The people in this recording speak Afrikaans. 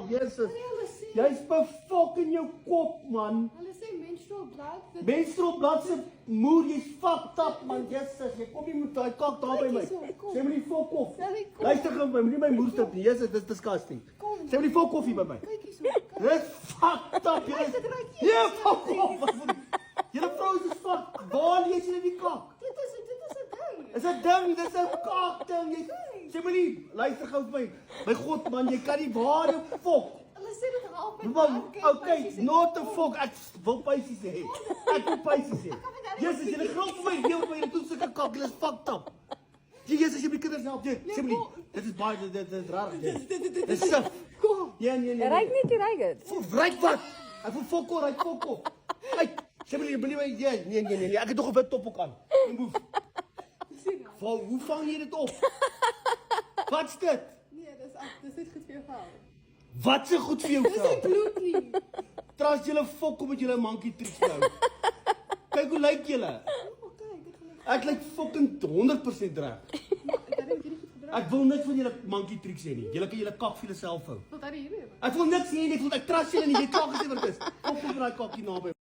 Jesus. Jy's befok in jou kop, man. Hulle sê menstrual blood. Menstrual blood se moer, jy's fucked up, man. Jesus, jy kom nie met daai kak daar by my. Sê my die fok of. Luister gou by my, moenie my moer stap nie. Jesus, dis disgusting. Sê my die fok of hier by my. Kyk hierso. Dis fucked up, jy. Ja, fok of. Julle vrou is fuck. Waar lees jy die kak? Dit is 'n ding. Is 'n ding, dis 'n kak ding. Jy sê my nie, luister gou vir my. My God, man, jy kan nie waar jou fok. Hulle sê dit help met Maar, okay, not the fuck, ek wil pysies hê. Ek wil pysies hê. Jesus, jy glo vir my, deel vir my, toe sulke kak, dit is fucked up. Jesus, jy moet kinders help, jy, sê my nie, dit is baie, dit is raar, dit is sif. Nee. Ryk nie, jy ryk dit. Ryk wat? Ek wil fokko, ryk fokko. Kyk, sê my nie, believe my, nee, ek het nog 'n wit top ook aan. Move. Val, hoe vang jy dit op? Wat's dit? Nee, dis net goed vir jou vel. Wat se goed vir jou vel? Bloed nie. Trouwens, julle fok om met julle monkey tricks nou. Kyk hoe lyk julle. Okay, dit gaan Ek lyk fucking 100% reg. ek het dit gebruik. Ek wil niks van julle monkey tricks hê nie. Julle kan julle kak vir jouself hou. Wat daar hier. Ek wil niks hê nie, ek trust julle nie. Jy kak as jy wat is. Kom vir daai kakkie naby.